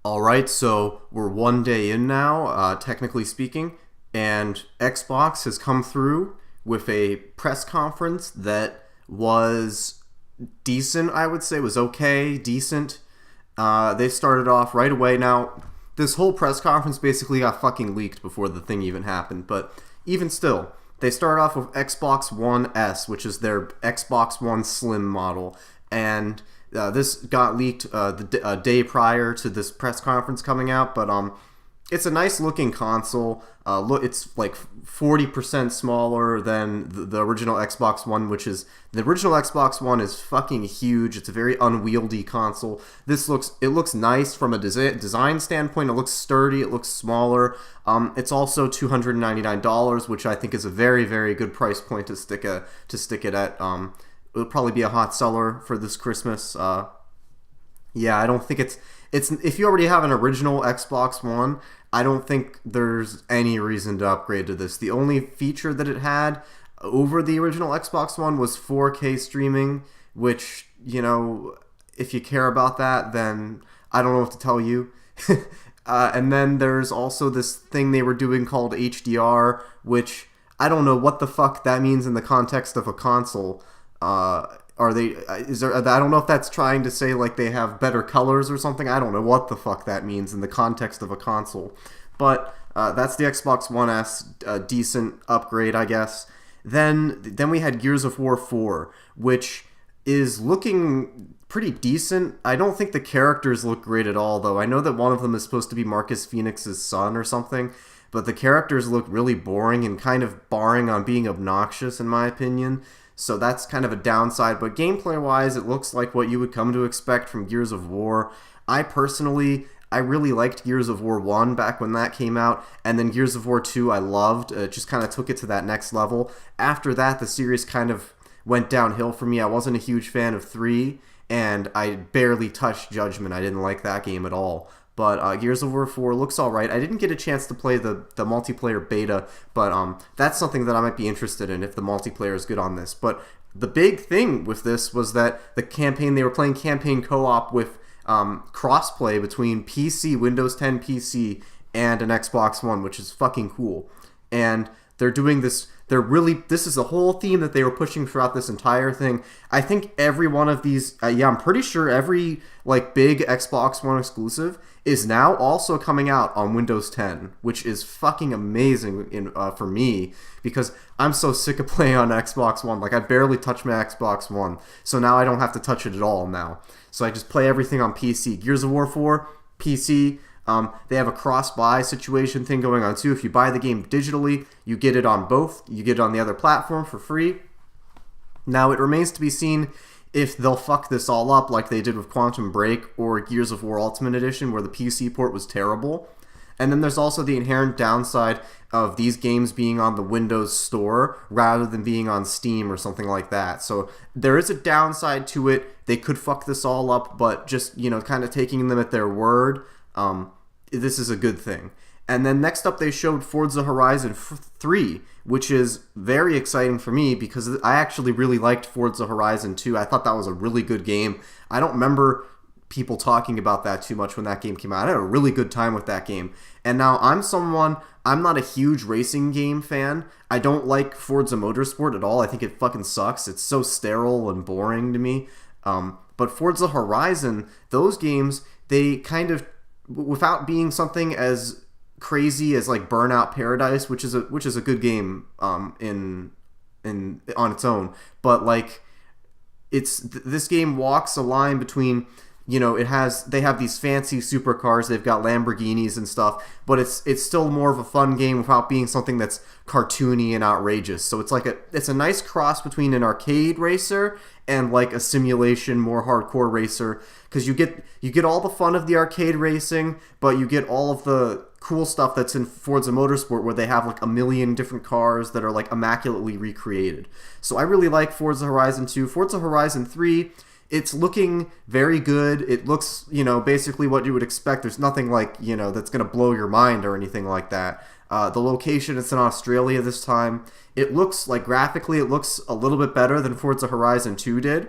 All right, so we're one day in now, technically speaking, and Xbox has come through with a press conference that was decent, I would say, was okay, decent. They started off right away. Now, this whole press conference basically got fucking leaked before the thing even happened, but even still, they start off with Xbox One S, which is their Xbox One Slim model, and this got leaked a day prior to this press conference coming out, but it's a nice looking console. It's like 40% smaller than the original Xbox One, which is the original Xbox One is fucking huge. It's a very unwieldy console. It looks nice from a design standpoint. It looks sturdy. It looks smaller. It's also $299, which I think is a very very good price point to stick it at. It'll probably be a hot seller for this Christmas. Yeah, I don't think it's if you already have an original Xbox One, I don't think there's any reason to upgrade to this. The only feature that it had over the original Xbox One was 4K streaming, which, if you care about that, then I don't know what to tell you. And then there's also this thing they were doing called HDR, which I don't know what the fuck that means in the context of a console. Are they? Is there? I don't know if that's trying to say like they have better colors or something. I don't know what the fuck that means in the context of a console. But that's the Xbox One S, a decent upgrade, I guess. Then we had Gears of War 4, which is looking pretty decent. I don't think the characters look great at all, though. I know that one of them is supposed to be Marcus Phoenix's son or something, but the characters look really boring and kind of barring on being obnoxious, in my opinion. So that's kind of a downside, but gameplay-wise, it looks like what you would come to expect from Gears of War. I really liked Gears of War 1 back when that came out, and then Gears of War 2 I loved. It just kind of took it to that next level. After that, the series kind of went downhill for me. I wasn't a huge fan of 3, and I barely touched Judgment. I didn't like that game at all. But Gears of War 4 looks alright. I didn't get a chance to play the multiplayer beta, but that's something that I might be interested in if the multiplayer is good on this. But the big thing with this was that they were playing campaign co-op with crossplay between PC, Windows 10 PC, and an Xbox One, which is fucking cool. And they're doing this. This is a whole theme that they were pushing throughout this entire thing. I think every one of these, I'm pretty sure every big Xbox One exclusive is now also coming out on Windows 10, which is fucking amazing for me because I'm so sick of playing on Xbox One. I barely touch my Xbox One, so now I don't have to touch it at all now. So I just play everything on PC. Gears of War 4, PC. They have a cross-buy situation thing going on too. If you buy the game digitally, you get it on both. You get it on the other platform for free. Now, it remains to be seen if they'll fuck this all up like they did with Quantum Break or Gears of War Ultimate Edition, where the PC port was terrible. And then there's also the inherent downside of these games being on the Windows Store rather than being on Steam or something like that. So there is a downside to it. They could fuck this all up, but just, kind of taking them at their word, this is a good thing. And then next up they showed Forza Horizon 3, which is very exciting for me because I actually really liked Forza Horizon 2. I thought that was a really good game. I don't remember people talking about that too much when that game came out. I had a really good time with that game. And now I'm not a huge racing game fan. I don't like Forza Motorsport at all. I think it fucking sucks. It's so sterile and boring to me. But Forza Horizon, those games, they kind of, without being something as crazy as Burnout Paradise, which is a good game in on its own, but this game walks a line between, they have these fancy supercars, they've got Lamborghinis and stuff, but it's still more of a fun game without being something that's cartoony and outrageous. So it's a nice cross between an arcade racer and a simulation, more hardcore racer, because you get all the fun of the arcade racing, but you get all of the cool stuff that's in Forza Motorsport, where they have a million different cars that are immaculately recreated. So I really like Forza Horizon 2. Forza Horizon 3, it's looking very good. It looks, basically what you would expect. There's nothing that's going to blow your mind or anything like that. The location, it's in Australia this time. It looks graphically, it looks a little bit better than Forza Horizon 2 did.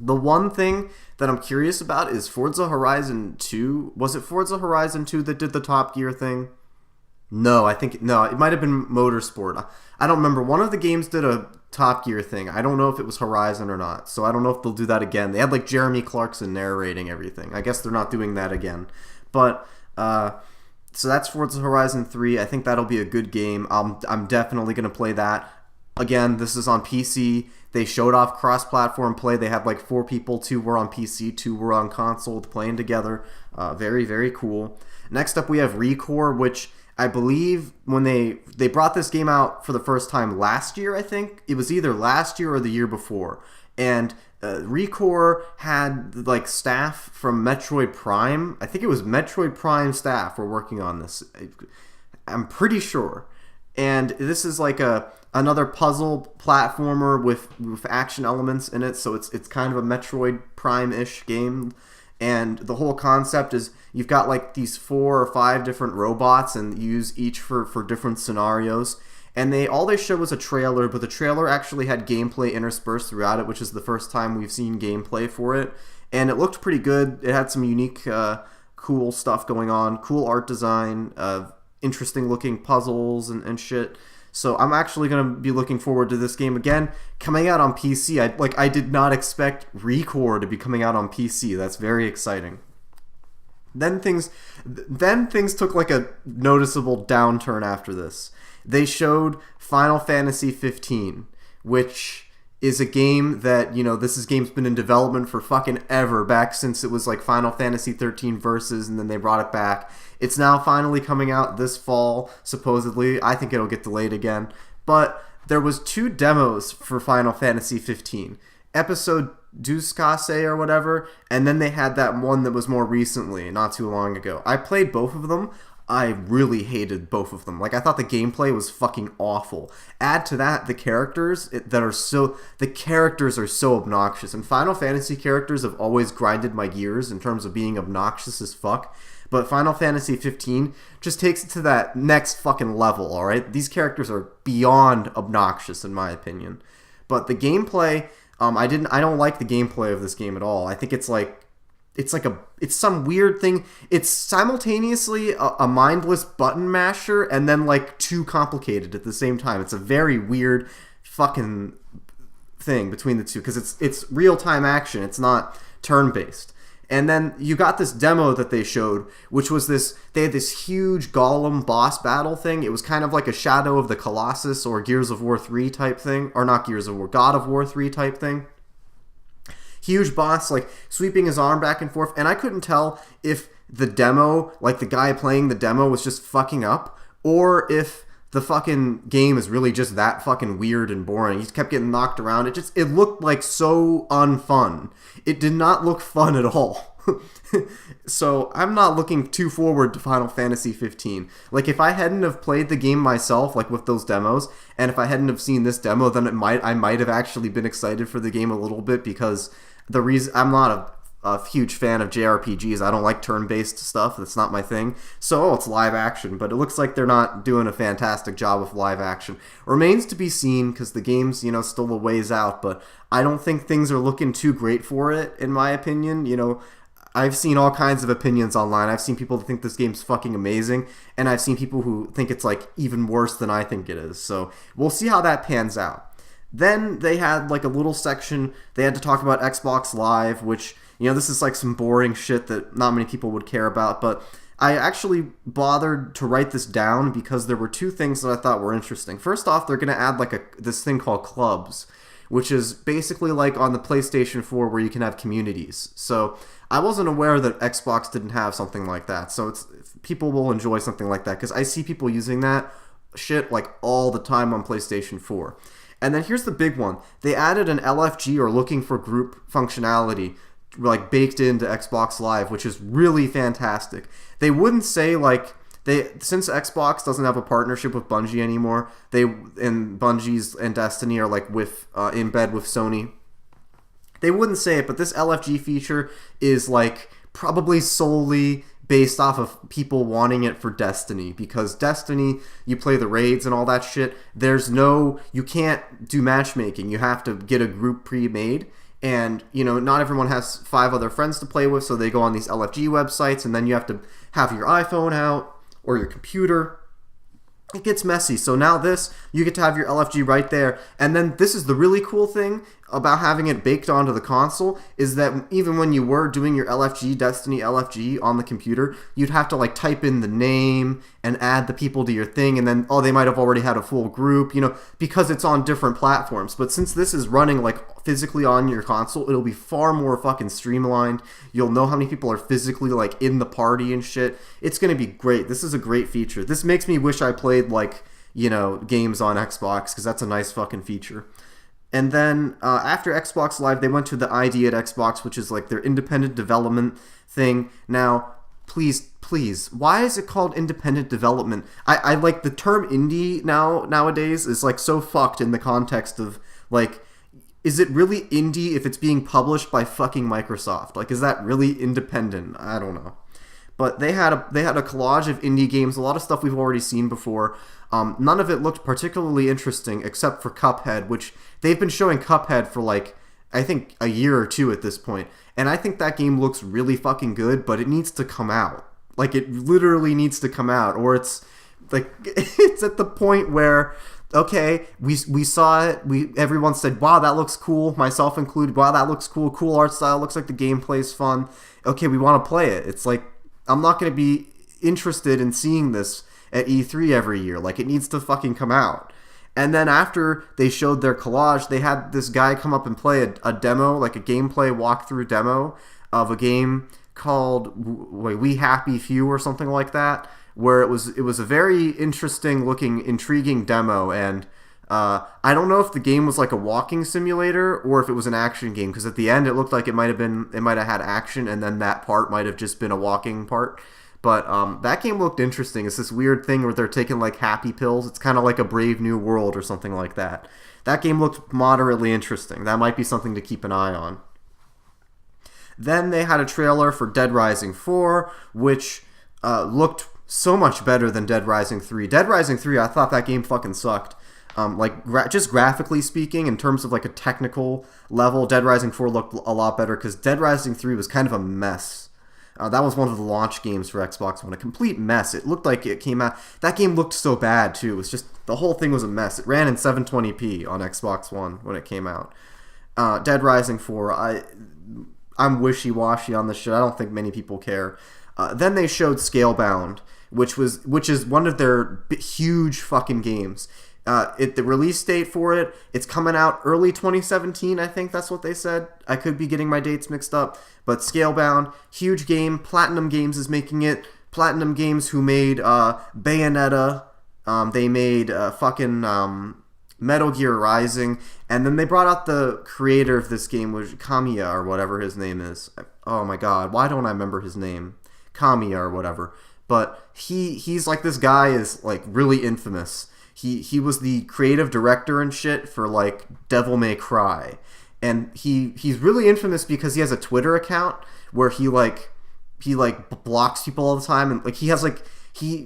The one thing that I'm curious about is Forza Horizon 2. Was it Forza Horizon 2 that did the Top Gear thing? No, it might have been Motorsport. I don't remember. One of the games did a Top Gear thing. I don't know if it was Horizon or not, so I don't know if they'll do that again. They had like Jeremy Clarkson narrating everything. I guess they're not doing that again. But so that's Forza Horizon 3. I think that'll be a good game. I'm definitely going to play that. Again, this is on PC. They showed off cross-platform play. They had like 4 people. 2 were on PC, 2 were on console playing together. Very, very cool. Next up, we have Recore, which I believe when they brought this game out for the first time last year, I think. It was either last year or the year before. And Recore had like staff from Metroid Prime. I think it was Metroid Prime staff were working on this. I'm pretty sure. And this is like another puzzle platformer with action elements in it, so it's kind of a Metroid Prime-ish game. And the whole concept is you've got like these 4 or 5 different robots, and you use each for different scenarios. And all they showed was a trailer, but the trailer actually had gameplay interspersed throughout it, which is the first time we've seen gameplay for it. And it looked pretty good. It had some unique, cool stuff going on, cool art design, interesting looking puzzles and shit. So I'm actually going to be looking forward to this game again. Coming out on PC, I did not expect Recore to be coming out on PC. That's very exciting. Then things took like a noticeable downturn after this. They showed Final Fantasy 15, which is a game that, this game's been in development for fucking ever, back since it was like Final Fantasy 13 Versus, and then they brought it back. It's now finally coming out this fall, supposedly. I think it'll get delayed again. But there was 2 demos for Final Fantasy 15. Episode Duskase or whatever, and then they had that one that was more recently, not too long ago. I played both of them. I really hated both of them. Like, I thought the gameplay was fucking awful. Add to that the characters are so obnoxious. And Final Fantasy characters have always grinded my gears in terms of being obnoxious as fuck. But Final Fantasy 15 just takes it to that next fucking level, alright? These characters are beyond obnoxious, in my opinion. But the gameplay, I don't like the gameplay of this game at all. I think it's some weird thing. It's simultaneously a mindless button masher and then like too complicated at the same time. It's a very weird fucking thing between the two, because it's real-time action. It's not turn-based. And then you got this demo that they showed, which was they had this huge golem boss battle thing. It was kind of like a Shadow of the Colossus or Gears of War 3 type thing. Or not Gears of War, God of War 3 type thing. Huge boss, like, sweeping his arm back and forth. And I couldn't tell if the demo, like the guy playing the demo was just fucking up, or if the fucking game is really just that fucking weird and boring. He kept getting knocked around. It looked like so unfun. It did not look fun at all. So I'm not looking too forward to Final Fantasy 15. Like, if I hadn't have played the game myself, like with those demos, and if I hadn't have seen this demo, then I might have actually been excited for the game a little bit, because the reason I'm not a huge fan of JRPGs. I don't like turn-based stuff. That's not my thing. So, it's live action, but it looks like they're not doing a fantastic job with live action. Remains to be seen, because the game's, still a ways out, but I don't think things are looking too great for it, in my opinion. I've seen all kinds of opinions online. I've seen people that think this game's fucking amazing, and I've seen people who think it's, like, even worse than I think it is. So, we'll see how that pans out. Then they had, like, a little section. They had to talk about Xbox Live, which, this is, like, some boring shit that not many people would care about. But I actually bothered to write this down because there were 2 things that I thought were interesting. First off, they're going to add, like, this thing called Clubs, which is basically like on the PlayStation 4 where you can have communities. So I wasn't aware that Xbox didn't have something like that. So people will enjoy something like that, because I see people using that shit, like, all the time on PlayStation 4. And then here's the big one. They added an LFG, or looking for group functionality, like, baked into Xbox Live, which is really fantastic. They wouldn't say, like, since Xbox doesn't have a partnership with Bungie anymore, and Bungie's and Destiny are, like, in bed with Sony. They wouldn't say it, but this LFG feature is, like, probably solely based off of people wanting it for Destiny, because Destiny, you play the raids and all that shit, you can't do matchmaking. You have to get a group pre-made, And, not everyone has 5 other friends to play with, so they go on these LFG websites, and then you have to have your iPhone out or your computer. It gets messy. So now you get to have your LFG right there. And then this is the really cool thing about having it baked onto the console, is that even when you were doing your Destiny LFG on the computer, you'd have to like type in the name and add the people to your thing, and then, they might have already had a full group, because it's on different platforms. But since this is running like physically on your console, it'll be far more fucking streamlined. You'll know how many people are physically like in the party and shit. It's going to be great. This is a great feature. This makes me wish I played like, games on Xbox, because that's a nice fucking feature. And then after Xbox Live, they went to the ID at Xbox, which is like their independent development thing. Now, please, why is it called independent development? I like the term indie nowadays is like so fucked in the context of like, is it really indie if it's being published by fucking Microsoft? Like, is that really independent? I don't know. But they had a collage of indie games, a lot of stuff we've already seen before. None of it looked particularly interesting except for Cuphead, which they've been showing Cuphead for like, I think a year or 2 at this point. And I think that game looks really fucking good, but it needs to come out. Like, it literally needs to come out, or it's like, it's at the point where, okay, we saw it, everyone said, wow, that looks cool, myself included, wow, that looks cool art style, looks like the gameplay's fun. Okay, we want to play it. It's like, I'm not going to be interested in seeing this at E3 every year. Like, it needs to fucking come out. And then after they showed their collage, they had this guy come up and play a demo, like a gameplay walkthrough demo of a game called We Happy Few or something like that, where it was a very interesting looking, intriguing demo. And I don't know if the game was like a walking simulator or if it was an action game, because at the end it looked like it might have had action, and then that part might have just been a walking part. But that game looked interesting. It's this weird thing where they're taking like happy pills. It's kind of like a Brave New World or something like that. That game looked moderately interesting. That might be something to keep an eye on. Then they had a trailer for Dead Rising 4, which looked so much better than Dead Rising 3. Dead Rising 3, I thought that game fucking sucked. Just graphically speaking, in terms of like a technical level, Dead Rising 4 looked a lot better, because Dead Rising 3 was kind of a mess. That was one of the launch games for Xbox One, a complete mess. It looked like it came out... That game looked so bad, too. It was just... The whole thing was a mess. It ran in 720p on Xbox One when it came out. Dead Rising 4, I'm wishy-washy on this shit. I don't think many people care. Then they showed Scalebound, which is one of their huge fucking games. The release date for it, it's coming out early 2017, I think that's what they said. I could be getting my dates mixed up, but Scalebound, huge game. Platinum Games is making it. Platinum Games, who made Bayonetta, they made Metal Gear Rising, and then they brought out the creator of this game, which Kamiya, or whatever his name is. Oh my god, why don't I remember his name? Kamiya or whatever. But he's like, this guy is like really infamous. He was the creative director and shit for like Devil May Cry, and he's really infamous because he has a Twitter account where he blocks people all the time, and like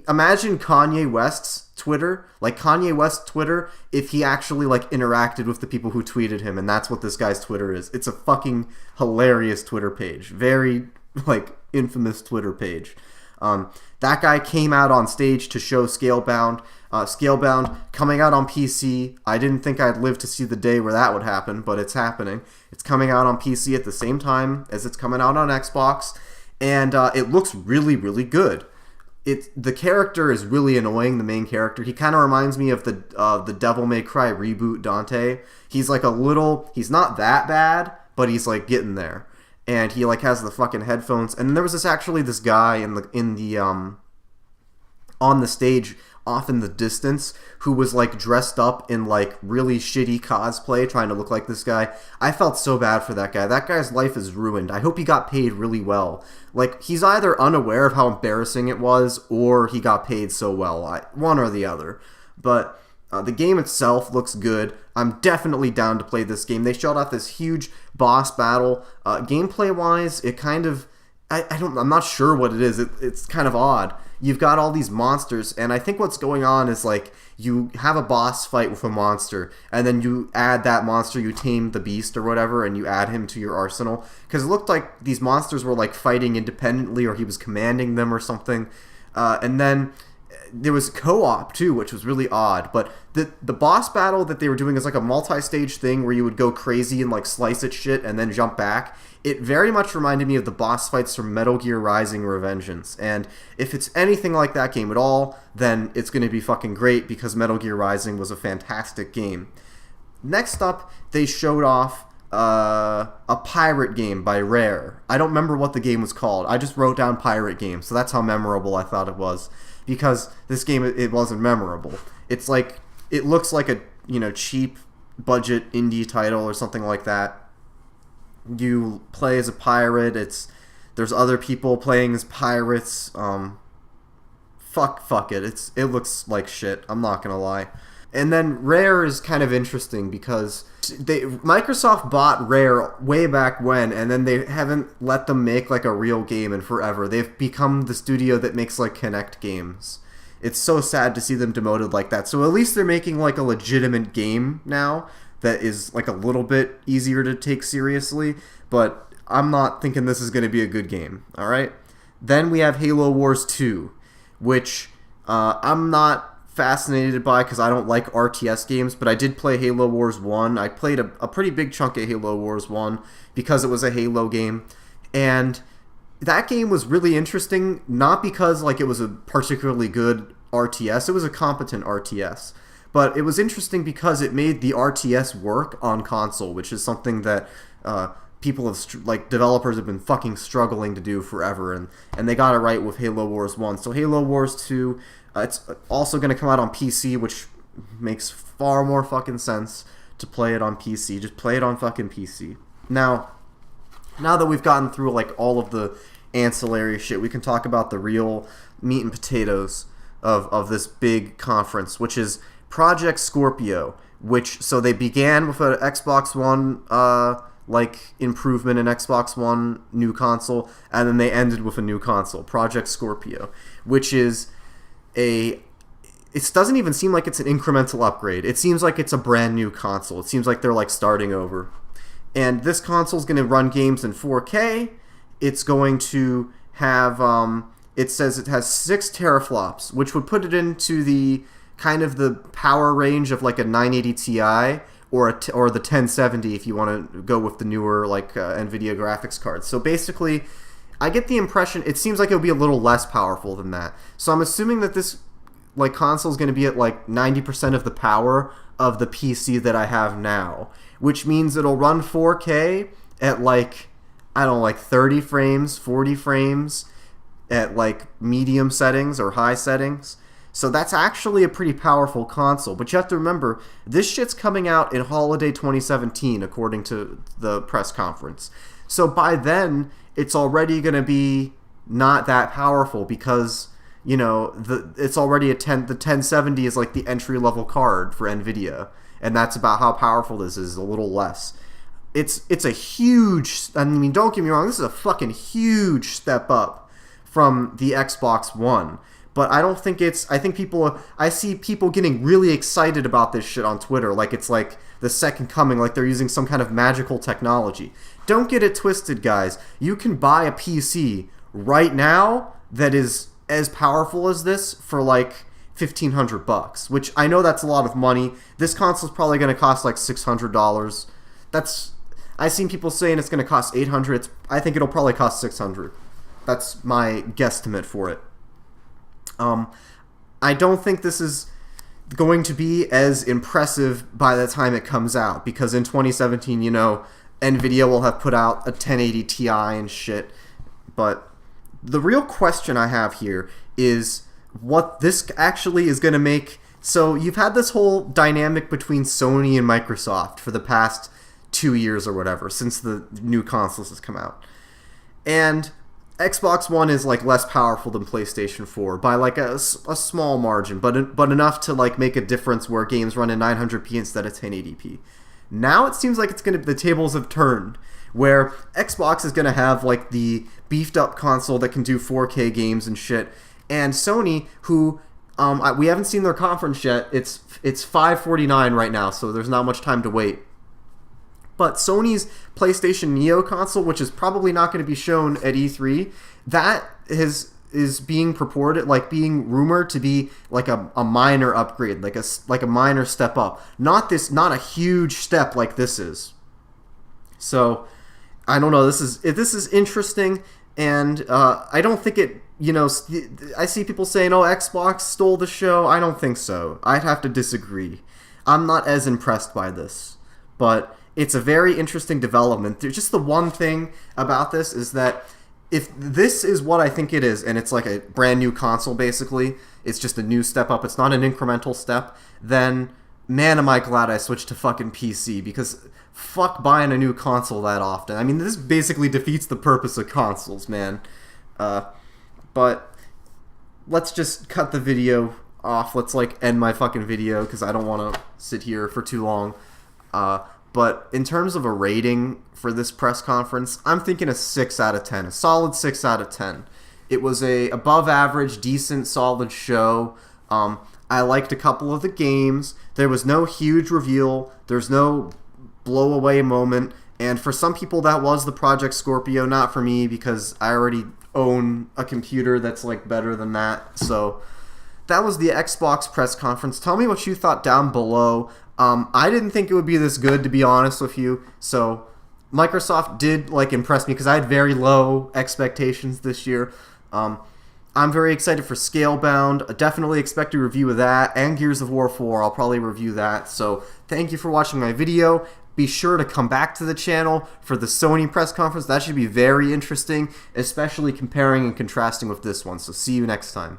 imagine Kanye West's Twitter, like Kanye West's Twitter, if he actually like interacted with the people who tweeted him, and that's what this guy's Twitter is. It's a fucking hilarious Twitter page, very like infamous Twitter page. That guy came out on stage to show Scalebound. Scalebound coming out on PC. I didn't think I'd live to see the day where that would happen, but it's happening. It's coming out on PC at the same time as it's coming out on Xbox, and it looks really, really good. The character is really annoying, the main character. He kind of reminds me of the Devil May Cry reboot Dante. He's like he's not that bad, but he's like getting there. And he like has the fucking headphones. And there was this guy on the stage off in the distance who was like dressed up in like really shitty cosplay trying to look like this guy. I felt so bad for that guy. That guy's life is ruined. I hope he got paid really well. Like, he's either unaware of how embarrassing it was or he got paid so well. One or the other. But the game itself looks good. I'm definitely down to play this game. They showed off this huge boss battle. Gameplay-wise, it kind of... I'm not sure what it is. It's kind of odd. You've got all these monsters, and I think what's going on is like you have a boss fight with a monster, and then you add that monster, you tame the beast or whatever, and you add him to your arsenal. Because it looked like these monsters were like fighting independently, or he was commanding them or something. And then there was co-op too, which was really odd. But the boss battle that they were doing is like a multi-stage thing where you would go crazy and like slice at shit and then jump back. It very much reminded me of the boss fights from Metal Gear Rising: Revengeance. And if it's anything like that game at all, then it's going to be fucking great, because Metal Gear Rising was a fantastic game. Next up, they showed off a pirate game by Rare. I don't remember what the game was called. I just wrote down pirate game, so that's how memorable I thought it was. Because this game, it wasn't memorable. It's like, it looks like a, cheap budget indie title or something like that. You play as a pirate. There's other people playing as pirates. Fuck it. It looks like shit. I'm not gonna lie. And then Rare is kind of interesting because Microsoft bought Rare way back when, and then they haven't let them make like a real game in forever. They've become the studio that makes like Kinect games. It's so sad to see them demoted like that. So at least they're making like a legitimate game now that is like a little bit easier to take seriously, but I'm not thinking this is going to be a good game, alright? Then we have Halo Wars 2, which I'm not fascinated by because I don't like RTS games, but I did play Halo Wars 1. I played a pretty big chunk of Halo Wars 1 because it was a Halo game, and that game was really interesting, not because like it was a particularly good RTS, it was a competent RTS. But it was interesting because it made the RTS work on console, which is something that people have, developers have been fucking struggling to do forever, and they got it right with Halo Wars 1. So Halo Wars 2, it's also going to come out on PC, which makes far more fucking sense to play it on PC. Just play it on fucking PC. Now that we've gotten through like all of the ancillary shit, we can talk about the real meat and potatoes of this big conference, which is Project Scorpio, so they began with an Xbox One improvement in Xbox One new console, and then they ended with a new console, Project Scorpio, which is it doesn't even seem like it's an incremental upgrade. It seems like it's a brand new console. It seems like they're like starting over. And this console is going to run games in 4K. It's going to have it says it has 6 teraflops, which would put it into the kind of the power range of like a 980 Ti or the 1070 if you want to go with the newer NVIDIA graphics cards. So basically, I get the impression it seems like it'll be a little less powerful than that. So I'm assuming that this console is going to be at 90% of the power of the PC that I have now, which means it'll run 4K at 30 frames, 40 frames at medium settings or high settings. So that's actually a pretty powerful console. But you have to remember, this shit's coming out in holiday 2017, according to the press conference. So by then, it's already going to be not that powerful because, it's already the 1070 is like the entry-level card for NVIDIA. And that's about how powerful this is, a little less. It's a huge, don't get me wrong, this is a fucking huge step up from the Xbox One. But I don't think I see people getting really excited about this shit on Twitter, like it's like the second coming, like they're using some kind of magical technology. Don't get it twisted, guys. You can buy a PC right now that is as powerful as this for $1,500, which I know that's a lot of money. This console's probably going to cost $600. I've seen people saying it's going to cost $800. I think it'll probably cost $600. That's my guesstimate for it. I don't think this is going to be as impressive by the time it comes out, because in 2017, NVIDIA will have put out a 1080 Ti and shit. But the real question I have here is what this actually is going to make. So you've had this whole dynamic between Sony and Microsoft for the past 2 years or whatever, since the new consoles has come out. And Xbox One is less powerful than PlayStation 4 by a small margin, but enough to make a difference where games run in 900p instead of 1080p. Now it seems like the tables have turned, where Xbox is going to have like the beefed up console that can do 4K games and shit, and Sony, who we haven't seen their conference yet. It's 5:49 right now, so there's not much time to wait. But Sony's PlayStation Neo console, which is probably not going to be shown at E3, that is being purported, like being rumored to be like a minor upgrade, like a minor step up. Not a huge step like this is. So I don't know. This is interesting, and I don't think it. You know, I see people saying, "Oh, Xbox stole the show." I don't think so. I'd have to disagree. I'm not as impressed by this, but it's a very interesting development. Just the one thing about this is that if this is what I think it is, and it's like a brand new console basically, it's just a new step up, it's not an incremental step, then man am I glad I switched to fucking PC, because fuck buying a new console that often. I mean, this basically defeats the purpose of consoles, man. But let's just cut the video off. Let's like end my fucking video because I don't want to sit here for too long. But in terms of a rating for this press conference, I'm thinking a 6 out of 10. A solid 6 out of 10. It was a above average, decent, solid show. I liked a couple of the games. There was no huge reveal. There's no blow away moment. And for some people that was the Project Scorpio. Not for me, because I already own a computer that's like better than that. So that was the Xbox press conference. Tell me what you thought down below. I didn't think it would be this good, to be honest with you. So Microsoft did like impress me because I had very low expectations this year. I'm very excited for Scalebound. I definitely expect a review of that, and Gears of War 4. I'll probably review that. So thank you for watching my video. Be sure to come back to the channel for the Sony press conference. That should be very interesting, especially comparing and contrasting with this one. So see you next time.